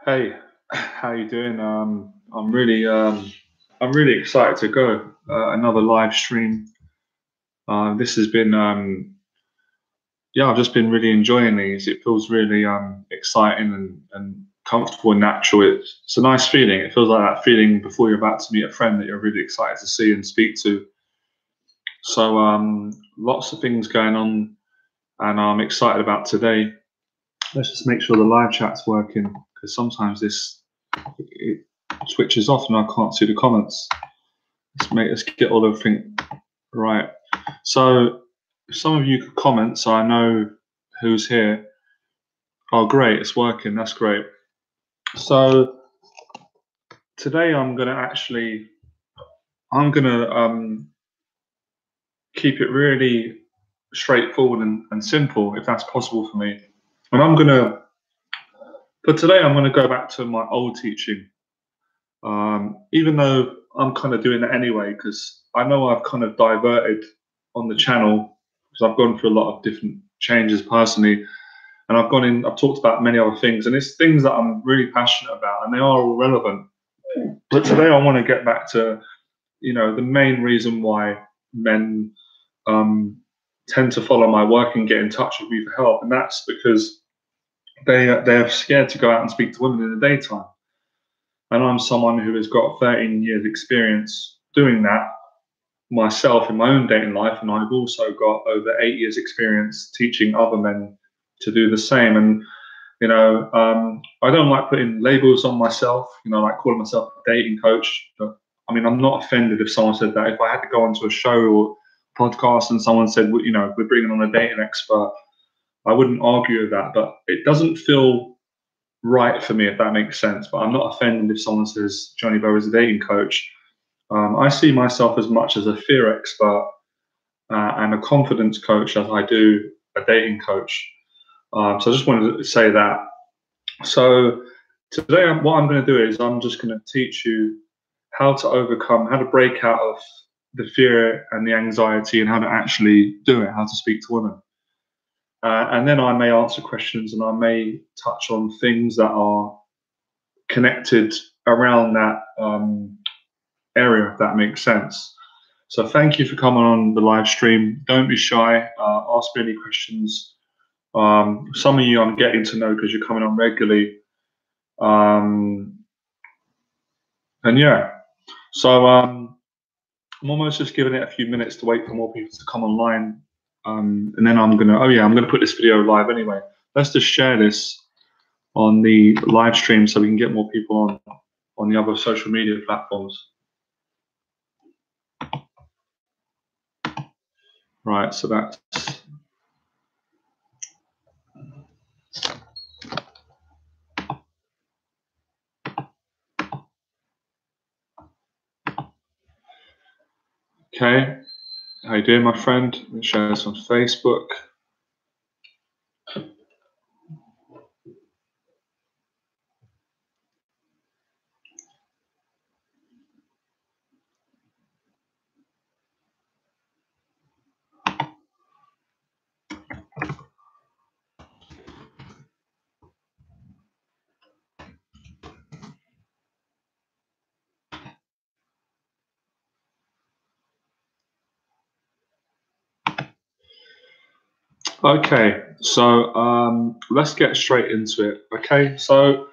Hey, how you doing? I'm really excited to go. Another live stream. This has been, yeah, I've just been really enjoying these. It feels really exciting and comfortable and natural. It's a nice feeling. It feels like that feeling before you're about to meet a friend that you're really excited to see and speak to. So lots of things going on, and I'm excited about today. Let's just make sure the live chat's working because sometimes it switches off and I can't see the comments. Let's get all everything right. So if some of you could comment so I know who's here. Oh, great, it's working. That's great. So today I'm gonna keep it really straightforward and simple, if that's possible for me. And for today, I'm gonna go back to my old teaching. Even though I'm kind of doing that anyway, because I know I've kind of diverted on the channel because I've gone through a lot of different changes personally, and I've talked about many other things, and it's things that I'm really passionate about, and they are all relevant. But today I want to get back to, the main reason why men tend to follow my work and get in touch with me for help, and that's because they're scared to go out and speak to women in the daytime. And I'm someone who has got 13 years experience doing that myself in my own dating life. And I've also got over 8 years experience teaching other men to do the same. And, I don't like putting labels on myself, like calling myself a dating coach. But, I mean, I'm not offended if someone said that. If I had to go onto a show or podcast and someone said, we're bringing on a dating expert, I wouldn't argue with that. But it doesn't feel right for me, if that makes sense. But I'm not offended if someone says Johnny Bow is a dating coach. I see myself as much as a fear expert and a confidence coach as I do a dating coach. So I just wanted to say that. So today, what I'm going to do is I'm just going to teach you how to break out of the fear and the anxiety, and how to actually do it, how to speak to women. And then I may answer questions, and I may touch on things that are connected around that area, if that makes sense. So thank you for coming on the live stream. Don't be shy. Ask me any questions. Some of you I'm getting to know because you're coming on regularly. And yeah, so I'm almost just giving it a few minutes to wait for more people to come online. And then I'm gonna put this video live anyway. Let's just share this on the live stream so we can get more people on the other social media platforms. Right, so that's okay. How you doing, my friend? Let me share this on Facebook. Okay, so let's get straight into it. Okay, so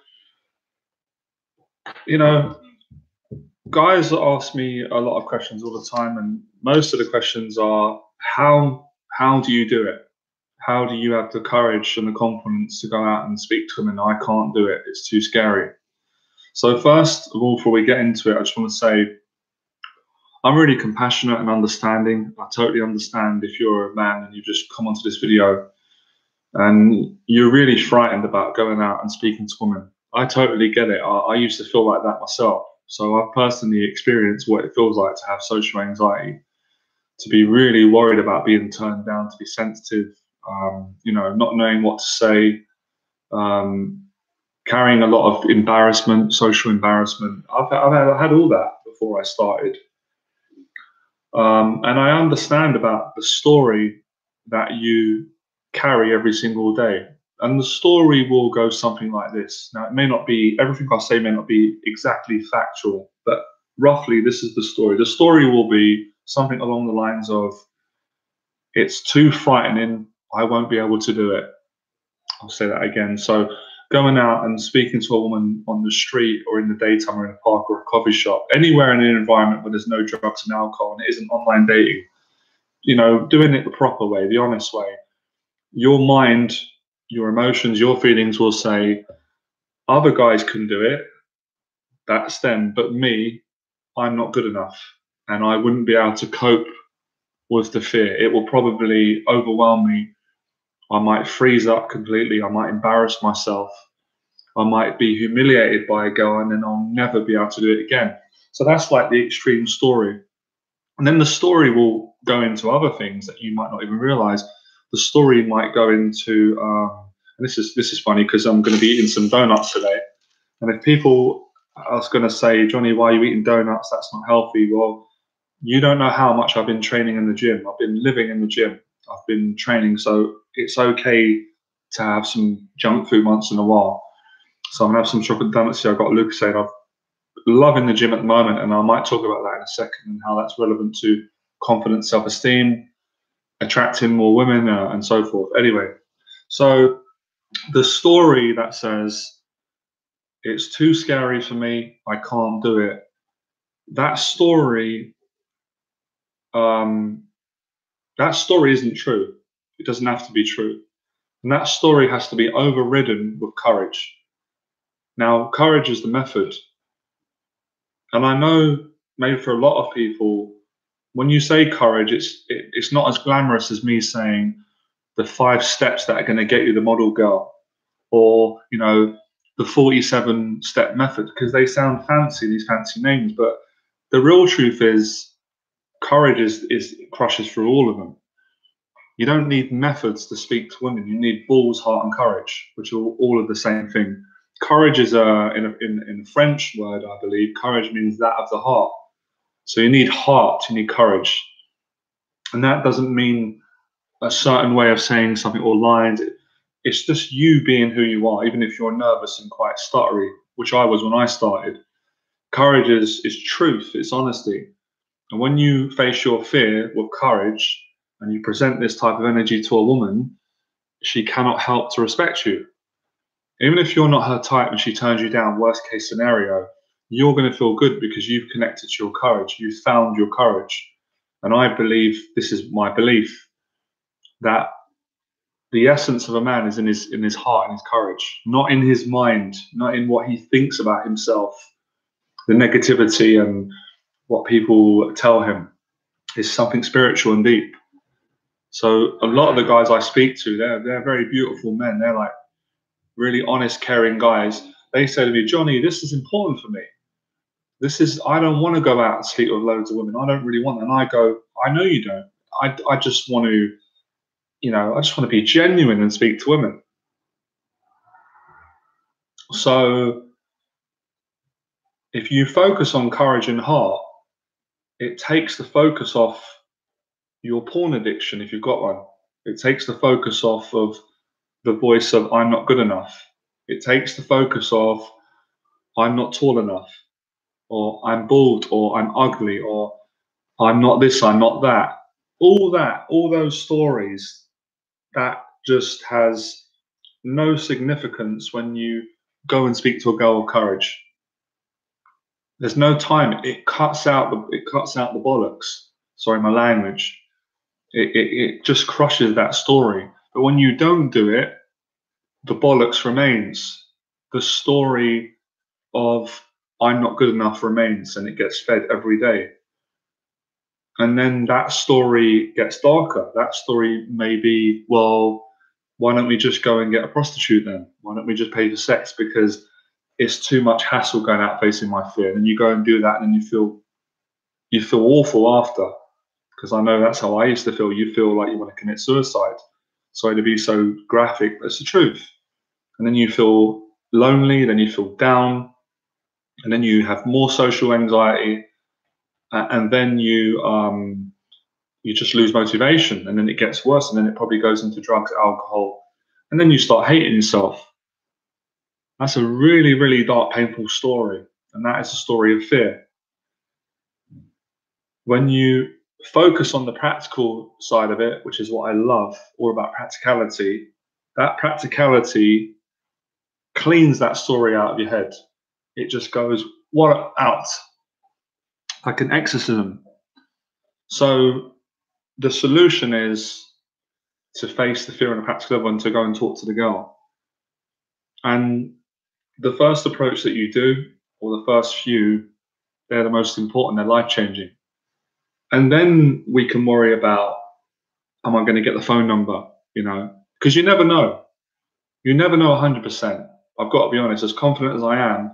guys ask me a lot of questions all the time, and most of the questions are how do you do it? How do you have the courage and the confidence to go out and speak to them? And I can't do it. It's too scary. So first of all, before we get into it, I just want to say I'm really compassionate and understanding. I totally understand if you're a man and you just come onto this video and you're really frightened about going out and speaking to women. I totally get it. I used to feel like that myself. So I've personally experienced what it feels like to have social anxiety, to be really worried about being turned down, to be sensitive, not knowing what to say, carrying a lot of embarrassment, social embarrassment. I've had all that before I started. And I understand about the story that you carry every single day. And the story will go something like this. Now, it may not be, everything I say may not be exactly factual, but roughly this is the story. The story will be something along the lines of, it's too frightening, I won't be able to do it. I'll say that again. So going out and speaking to a woman on the street or in the daytime or in a park or a coffee shop, anywhere in an environment where there's no drugs and alcohol and it isn't online dating, you know, doing it the proper way, the honest way, your mind, your emotions, your feelings will say, other guys can do it, that's them, but me, I'm not good enough, and I wouldn't be able to cope with the fear. It will probably overwhelm me. I might freeze up completely. I might embarrass myself. I might be humiliated by a girl, and then I'll never be able to do it again. So that's like the extreme story. And then the story will go into other things that you might not even realize. The story might go into, and this is funny because I'm going to be eating some donuts today. And if people are going to say, Johnny, why are you eating donuts? That's not healthy. Well, you don't know how much I've been training in the gym. I've been living in the gym. I've been training. So it's okay to have some junk food once in a while. So I'm going to have some chocolate donuts here. I've got Lucas saying I'm loving the gym at the moment. And I might talk about that in a second and how that's relevant to confidence, self-esteem, attracting more women, and so forth. Anyway, so the story that says, it's too scary for me, I can't do it. That story isn't true. It doesn't have to be true. And that story has to be overridden with courage. Now, courage is the method. And I know maybe for a lot of people, when you say courage, it's not as glamorous as me saying the 5 steps that are going to get you the model girl, or, you know, the 47-step method, because they sound fancy, these fancy names. But the real truth is, courage is crushes through all of them. You don't need methods to speak to women. You need balls, heart, and courage, which are all of the same thing. Courage is in a French word, I believe. Courage means that of the heart. So you need heart, you need courage, and that doesn't mean a certain way of saying something or lines. It's just you being who you are, even if you're nervous and quite stuttery, which I was when I started. Courage is truth, it's honesty. And when you face your fear with courage and you present this type of energy to a woman, she cannot help to respect you. Even if you're not her type and she turns you down, worst case scenario, you're going to feel good because you've connected to your courage. You've found your courage. And I believe, this is my belief, that the essence of a man is in his heart and his courage, not in his mind, not in what he thinks about himself, the negativity and what people tell him. Is something spiritual and deep. So a lot of the guys I speak to, they're very beautiful men. They're like really honest, caring guys. They say to me, Johnny, this is important for me. I don't want to go out and sleep with loads of women. I don't really want that. And I go, I know you don't. I just want to, I just want to be genuine and speak to women. So if you focus on courage and heart, it takes the focus off your porn addiction, if you've got one. It takes the focus off of the voice of I'm not good enough. It takes the focus of I'm not tall enough, or I'm bald, or I'm ugly, or I'm not this, I'm not that. All those stories, that just has no significance when you go and speak to a girl with courage. There's no time. It cuts out the bollocks. Sorry, my language. It just crushes that story. But when you don't do it, the bollocks remains. The story of I'm not good enough remains, and it gets fed every day. And then that story gets darker. That story may be, well, why don't we just go and get a prostitute then? Why don't we just pay for sex? Because it's too much hassle going out facing my fear. And you go and do that, and you feel awful after. Because I know that's how I used to feel. You feel like you want to commit suicide. Sorry to be so graphic, but it's the truth. And then you feel lonely, then you feel down, and then you have more social anxiety, and then you just lose motivation, and then it gets worse, and then it probably goes into drugs, alcohol, and then you start hating yourself. That's a really, really dark, painful story, and that is a story of fear. When you focus on the practical side of it, which is what I love, all about practicality, that practicality cleans that story out of your head. It just goes what out, like an exorcism. So the solution is to face the fear on a practical level and to go and talk to the girl. And the first approach that you do, or the first few, they're the most important, they're life-changing. And then we can worry about, am I going to get the phone number? You know, because you never know. You never know 100%. I've got to be honest, as confident as I am,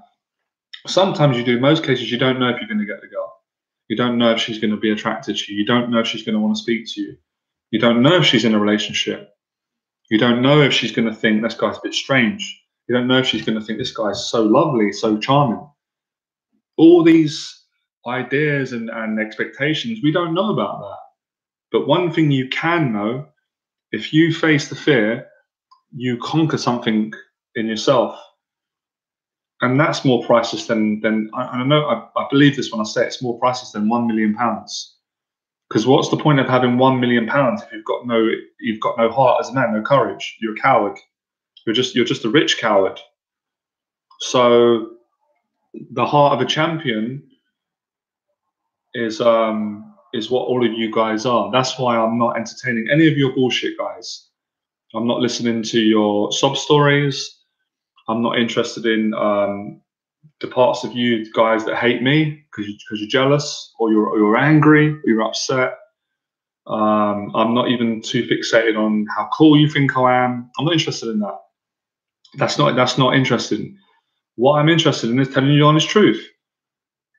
sometimes you do. In most cases, you don't know if you're going to get the girl. You don't know if she's going to be attracted to you. You don't know if she's going to want to speak to you. You don't know if she's in a relationship. You don't know if she's going to think this guy's a bit strange. You don't know if she's going to think this guy's so lovely, so charming. All these ideas and expectations, we don't know about that. But one thing you can know, if you face the fear, you conquer something in yourself. And that's more priceless than I know, I believe this when I say it's more priceless than £1 million. Because what's the point of having £1 million if you've got no heart as a man, no courage? You're a coward. You're just a rich coward. So the heart of a champion is what all of you guys are. That's why I'm not entertaining any of your bullshit, guys. I'm not listening to your sob stories. I'm not interested in the parts of you guys that hate me because you're jealous or you're angry or you're upset. I'm not even too fixated on how cool you think I am. I'm not interested in that. That's not interesting. What I'm interested in is telling you the honest truth,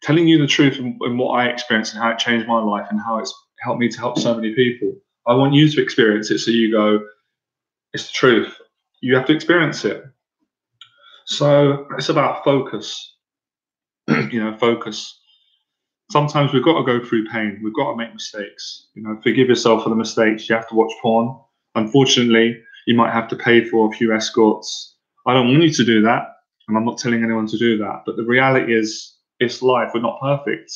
telling you the truth and what I experienced and how it changed my life and how it's helped me to help so many people. I want you to experience it so you go, it's the truth. You have to experience it. So it's about focus. Focus. Sometimes we've got to go through pain. We've got to make mistakes. Forgive yourself for the mistakes. You have to watch porn. Unfortunately, you might have to pay for a few escorts. I don't want you to do that, and I'm not telling anyone to do that. But the reality is, it's life. We're not perfect.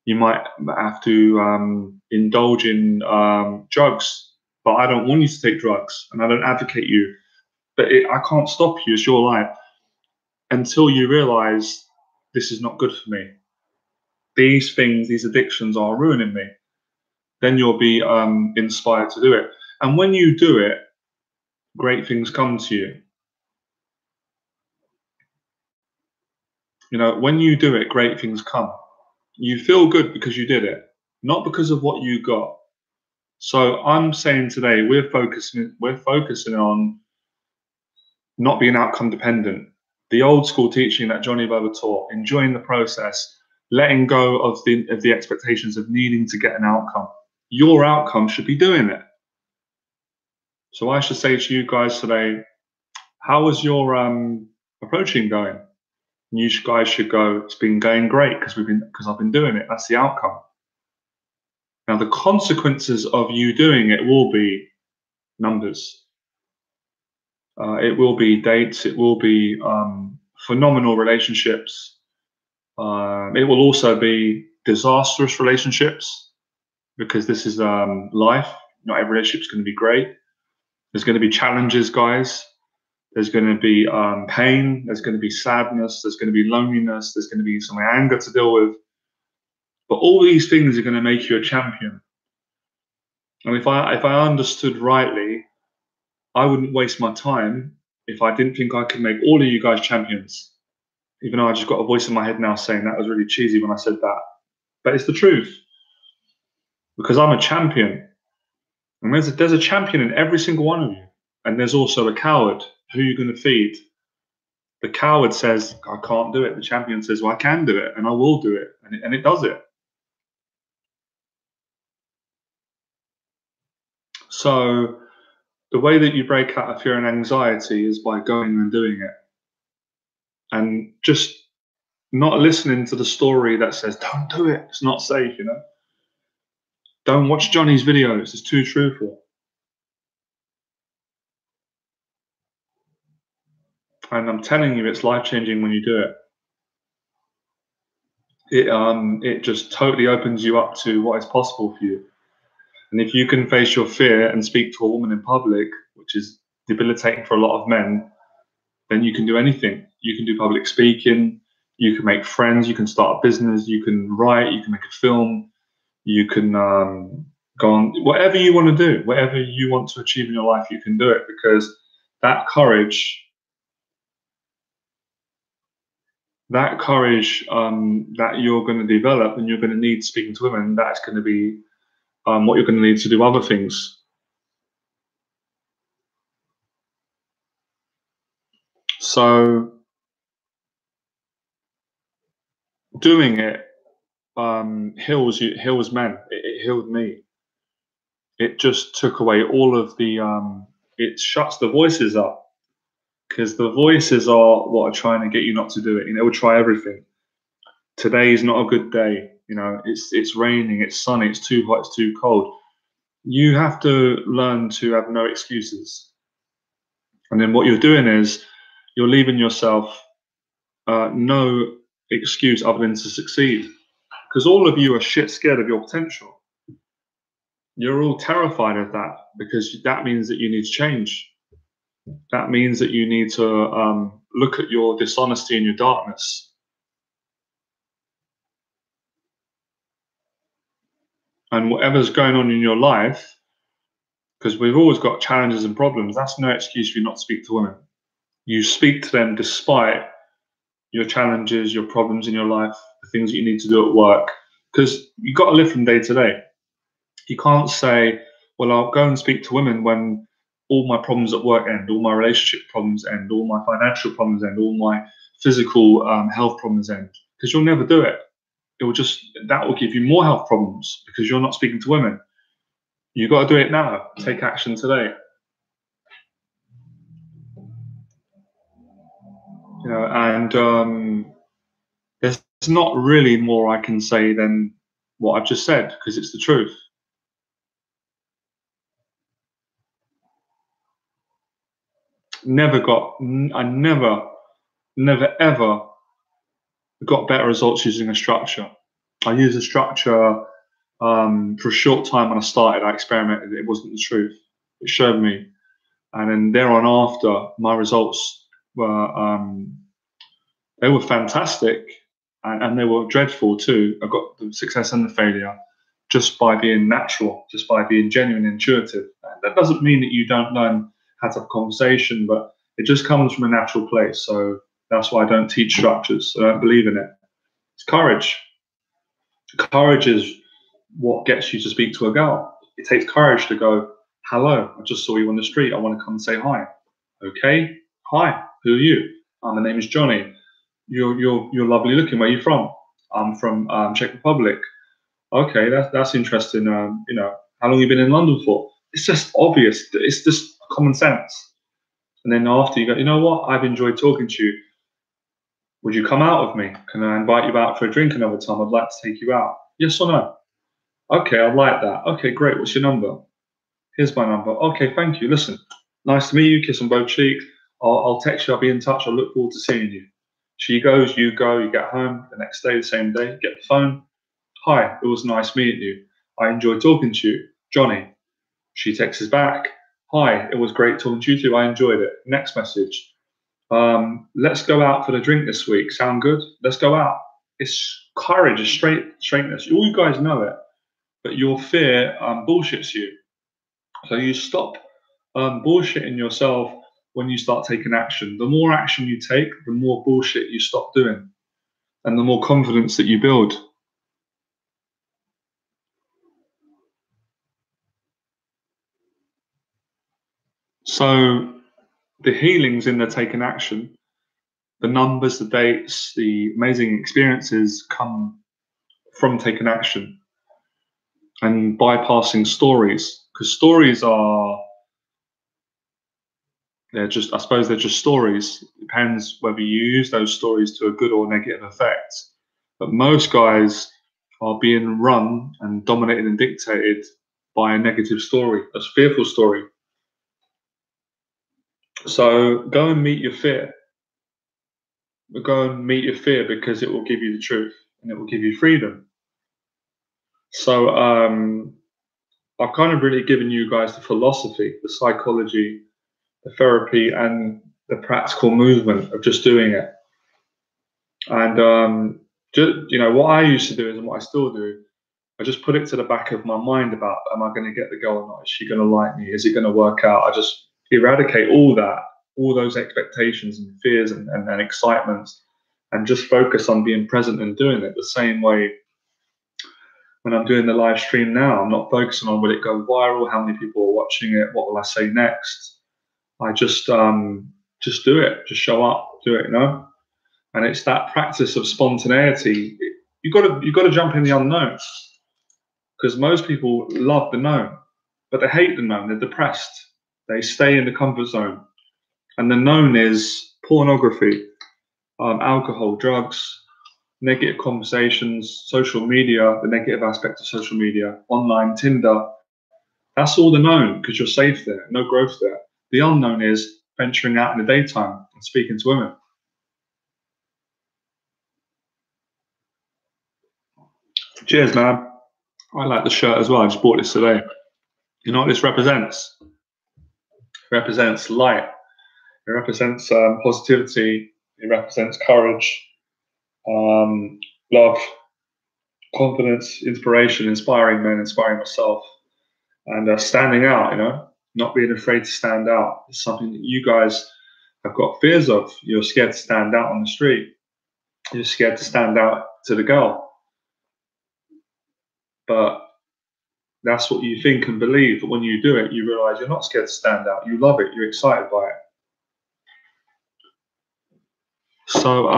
You might have to indulge in drugs, but I don't want you to take drugs, and I don't advocate you. But I can't stop you. It's your life until you realize this is not good for me. These things, these addictions are ruining me. Then you'll be inspired to do it. And when you do it, great things come to you. When you do it, great things come. You feel good because you did it, not because of what you got. So I'm saying today, we're focusing on not being outcome dependent. The old school teaching that Johnny Boba taught, enjoying the process, letting go of the expectations of needing to get an outcome. Your outcome should be doing it. So I should say to you guys today, how is your approaching going? You guys should go, it's been going great because I've been doing it. That's the outcome. Now the consequences of you doing it will be numbers. It will be dates. It will be phenomenal relationships. It will also be disastrous relationships because this is life. Not every relationship is going to be great. There's going to be challenges, guys. There's going to be pain. There's going to be sadness. There's going to be loneliness. There's going to be some anger to deal with. But all these things are going to make you a champion. And if I understood rightly, I wouldn't waste my time if I didn't think I could make all of you guys champions. Even though I just got a voice in my head now saying that was really cheesy when I said that. But it's the truth. Because I'm a champion. And there's a champion in every single one of you. And there's also a coward. Who are you going to feed? The coward says, I can't do it. The champion says, well, I can do it and I will do it. And it does it. So the way that you break out of fear and anxiety is by going and doing it. And just not listening to the story that says, don't do it. It's not safe, Don't watch Johnny's videos. It's too truthful. And I'm telling you, it's life-changing when you do it. It just totally opens you up to what is possible for you. And if you can face your fear and speak to a woman in public, which is debilitating for a lot of men, then you can do anything. You can do public speaking, you can make friends, you can start a business, you can write, you can make a film, you can go on, whatever you want to do, whatever you want to achieve in your life, you can do it, because that courage, that you're going to develop and you're going to need speaking to women, that's going to be what you're going to need to do other things. So doing it heals you, heals men. It healed me. It just took away all of the. It shuts the voices up, because the voices are what are trying to get you not to do it. You know, will try everything. Today is not a good day. You know, it's raining, it's sunny, it's too hot, it's too cold. You have to learn to have no excuses. And then what you're doing is you're leaving yourself no excuse other than to succeed. Because all of you are shit scared of your potential. You're all terrified of that, because that means that you need to change. That means that you need to look at your dishonesty and your darkness. And whatever's going on in your life, because we've always got challenges and problems, that's no excuse for you not to speak to women. You speak to them despite your challenges, your problems in your life, the things that you need to do at work, because you've got to live from day to day. You can't say, well, I'll go and speak to women when all my problems at work end, all my relationship problems end, all my financial problems end, all my physical health problems end, because you'll never do it. It will just, that will give you more health problems because you're not speaking to women. You've got to do it now. Take action today. You know, and there's not really more I can say than what I've just said, because it's the truth. I never ever got better results using a structure. I used a structure for a short time when I started. I experimented. It wasn't the truth. It showed me, and then there on after, my results were they were fantastic, and they were dreadful too. I got the success and the failure just by being natural, just by being genuine, intuitive. That doesn't mean that you don't learn how to have a conversation, but it just comes from a natural place. So that's why I don't teach structures. I don't believe in it. It's courage. Courage is what gets you to speak to a girl. It takes courage to go, hello, I just saw you on the street. I want to come and say hi. Okay, hi, who are you? My name is Johnny. You're lovely looking. Where are you from? I'm from Czech Republic. Okay, that's interesting. You know, how long have you been in London for? It's just obvious. It's just common sense. And then after you go, you know what? I've enjoyed talking to you. Would you come out with me? Can I invite you out for a drink another time? I'd like to take you out. Yes or no? Okay, I like that. Okay, great. What's your number? Here's my number. Okay, thank you. Listen, nice to meet you. Kiss on both cheeks. I'll text you. I'll be in touch. I look forward to seeing you. She goes, you go, you get home the next day, the same day, get the phone. Hi, it was nice meeting you. I enjoyed talking to you. Johnny. She texts back. Hi, it was great talking to you too. I enjoyed it. Next message. Let's go out for the drink this week. Sound good? Let's go out. It's courage, it's straightness. All you guys know it, but your fear bullshits you. So you stop bullshitting yourself when you start taking action. The more action you take, the more bullshit you stop doing, and the more confidence that you build. So the healings in the taking action, the numbers, the dates, the amazing experiences come from taking action and bypassing stories, because stories are, they're just, I suppose they're just stories. It depends whether you use those stories to a good or negative effect. But most guys are being run and dominated and dictated by a negative story, a fearful story. So go and meet your fear. go and meet your fear, because it will give you the truth and it will give you freedom. So I've kind of really given you guys the philosophy, the psychology, the therapy, and the practical movement of just doing it. And just, what I used to do is, and what I still do, I just put it to the back of my mind about, am I going to get the girl or not? Is she going to like me? Is it going to work out? I just eradicate all that, all those expectations and fears and excitements, and just focus on being present and doing it the same way. When I'm doing the live stream now, I'm not focusing on, will it go viral? How many people are watching it? What will I say next? I just do it, just show up, do it, And it's that practice of spontaneity. You got to jump in the unknown, because most people love the known, but they hate the known. They're depressed. They stay in the comfort zone, and the known is pornography, alcohol, drugs, negative conversations, social media, the negative aspect of social media, online, Tinder. That's all the known, because you're safe there, no growth there. The unknown is venturing out in the daytime and speaking to women. Cheers, man. I like the shirt as well. I just bought this today. You know what this represents? It represents light. It represents positivity. It represents courage, love, confidence, inspiration, inspiring men, inspiring myself, and standing out, not being afraid to stand out. It's something that you guys have got fears of. You're scared to stand out on the street. You're scared to stand out to the girl. But that's what you think and believe. But when you do it, you realize you're not scared to stand out. You love it. You're excited by it. So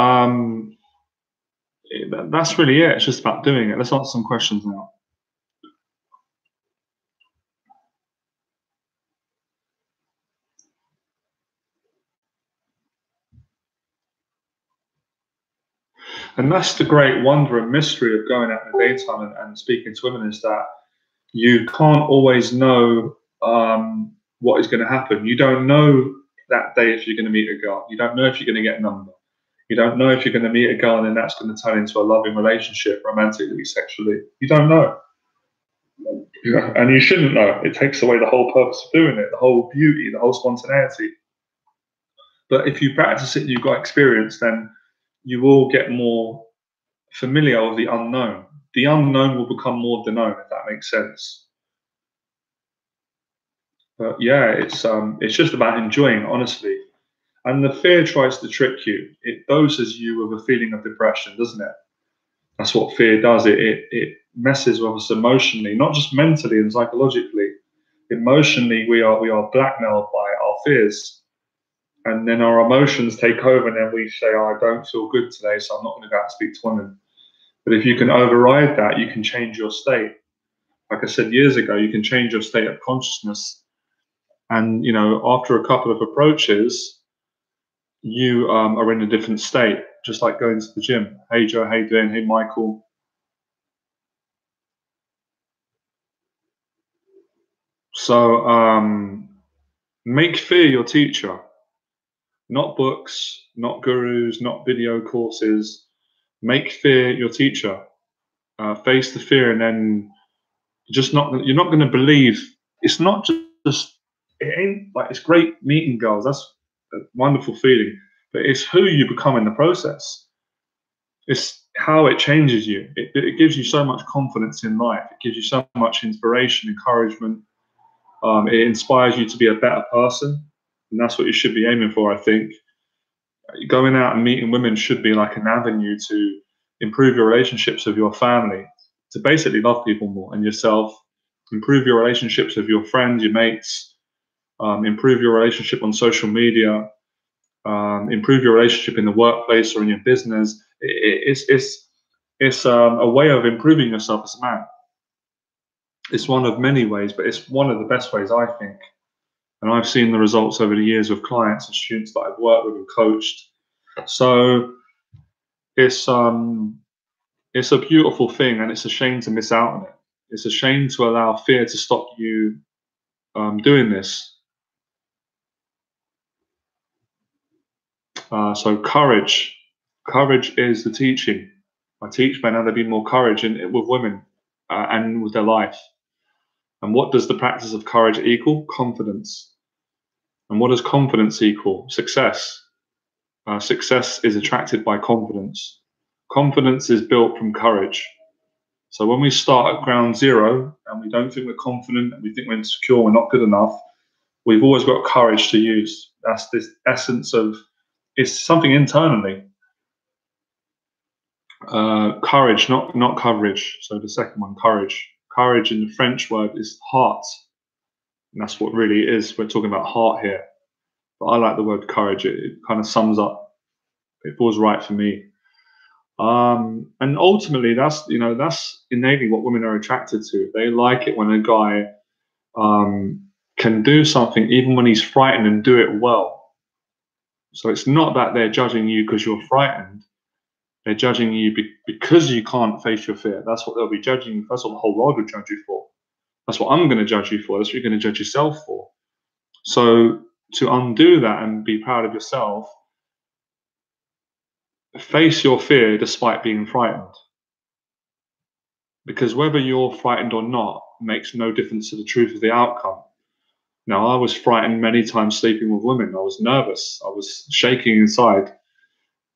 that's really it. It's just about doing it. Let's answer some questions now. And that's the great wonder and mystery of going out in the daytime and speaking to women, is that you can't always know what is going to happen. You don't know that day if you're going to meet a girl. You don't know if you're going to get a number. You don't know if you're going to meet a girl and then that's going to turn into a loving relationship, romantically, sexually. You don't know. And you shouldn't know. It takes away the whole purpose of doing it, the whole beauty, the whole spontaneity. But if you practice it and you've got experience, then you will get more familiar with the unknown. The unknown will become more the known, if that makes sense. But yeah, it's just about enjoying, honestly. And the fear tries to trick you. It doses you with a feeling of depression, doesn't it? That's what fear does. It messes with us emotionally, not just mentally and psychologically. Emotionally, we are blackmailed by our fears, and then our emotions take over, and then we say, "Oh, I don't feel good today, so I'm not going to go out and speak to women." But if you can override that, you can change your state. Like I said years ago, you can change your state of consciousness, and after a couple of approaches, you are in a different state. Just like going to the gym. Hey Joe, how you doing? Hey Michael. So make fear your teacher. Not books, not gurus, not video courses. Make fear your teacher. Face the fear, and then you're not going to believe. It's not just, it ain't like, it's great meeting girls. That's a wonderful feeling, but it's who you become in the process. It's how it changes you. It gives you so much confidence in life. It gives you so much inspiration, encouragement. It inspires you to be a better person, and that's what you should be aiming for, I think. Going out and meeting women should be like an avenue to improve your relationships with your family, to basically love people more and yourself, improve your relationships with your friends, your mates, improve your relationship on social media, improve your relationship in the workplace or in your business. It's a way of improving yourself as a man. It's one of many ways, but it's one of the best ways, I think. And I've seen the results over the years with clients and students that I've worked with and coached. So it's a beautiful thing, and it's a shame to miss out on it. It's a shame to allow fear to stop you doing this. So courage, Courage is the teaching. I teach men how to be more courage with women and with their life. And what does the practice of courage equal? Confidence. And what does confidence equal? Success. Success is attracted by confidence. Confidence is built from courage. So when we start at ground zero and we don't think we're confident and we think we're insecure, we're not good enough, we've always got courage to use. That's this essence of, it's something internally. Courage, not coverage. So the second one, courage. Courage in the French word is heart. And that's what really it is. We're talking about heart here. But I like the word courage. It kind of sums up, it feels right for me. And ultimately, that's innately what women are attracted to. They like it when a guy can do something even when he's frightened and do it well. So it's not that they're judging you because you're frightened. They're judging you because you can't face your fear. That's what they'll be judging you. That's what the whole world will judge you for. That's what I'm going to judge you for. That's what you're going to judge yourself for. So to undo that and be proud of yourself, face your fear despite being frightened. Because whether you're frightened or not makes no difference to the truth of the outcome. Now, I was frightened many times sleeping with women. I was nervous. I was shaking inside.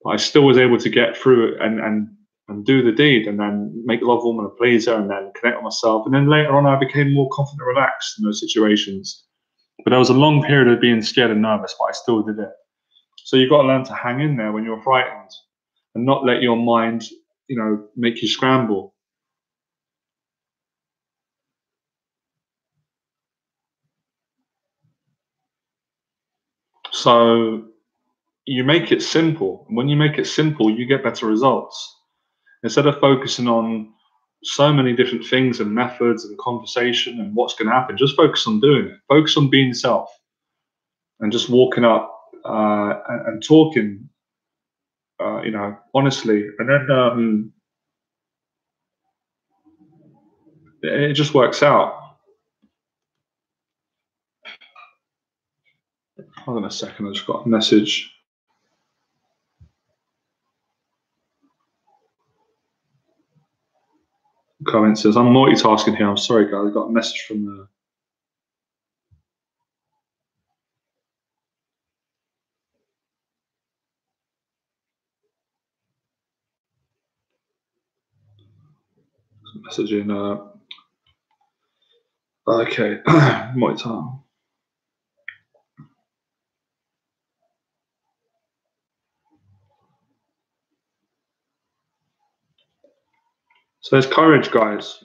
But I still was able to get through it and do the deed and then make love woman a pleaser and then connect with myself. And then later on, I became more confident and relaxed in those situations. But there was a long period of being scared and nervous, but I still did it. So you've got to learn to hang in there when you're frightened and not let your mind, make you scramble. So you make it simple. When you make it simple, you get better results. Instead of focusing on so many different things and methods and conversation and what's going to happen, just focus on doing it. Focus on being yourself and just walking up and talking, honestly. And then it just works out. Hold on a second, I just got a message. Comment says, I'm multitasking here. I'm sorry, guys. I got a message from the. Message in. Okay, multitasking. So there's courage, guys.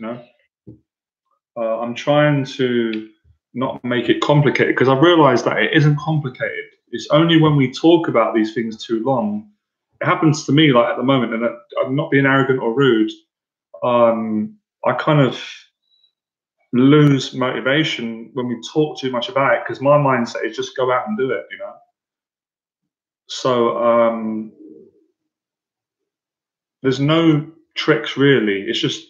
I'm trying to not make it complicated because I've realized that it isn't complicated. It's only when we talk about these things too long. It happens to me like at the moment, and I'm not being arrogant or rude. I kind of lose motivation when we talk too much about it because my mindset is just go out and do it, So there's no tricks really. It's just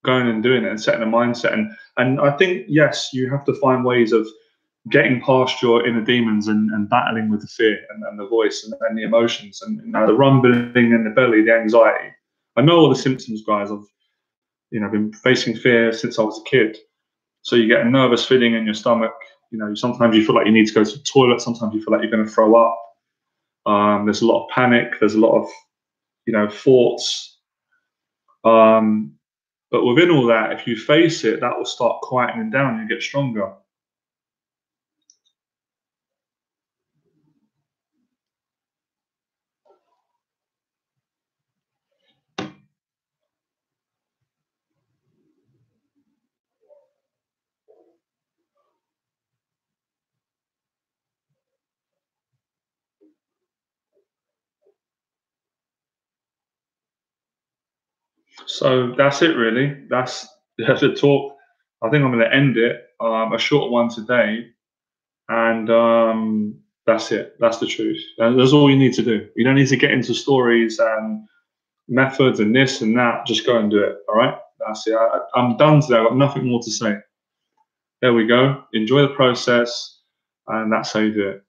going and doing it and setting a mindset. And I think, yes, you have to find ways of getting past your inner demons and battling with the fear and the voice and the emotions and the rumbling in the belly, the anxiety. I know all the symptoms, guys. I've been facing fear since I was a kid. So you get a nervous feeling in your stomach. Sometimes you feel like you need to go to the toilet. Sometimes you feel like you're going to throw up. There's a lot of panic. There's a lot of thoughts. But within all that, if you face it, that will start quietening down and you get stronger. So that's it, really. That's the talk. I think I'm going to end it. A short one today, and that's it. That's the truth. And that's all you need to do. You don't need to get into stories and methods and this and that. Just go and do it. All right. That's it. I'm done today. I've got nothing more to say. There we go. Enjoy the process, and that's how you do it.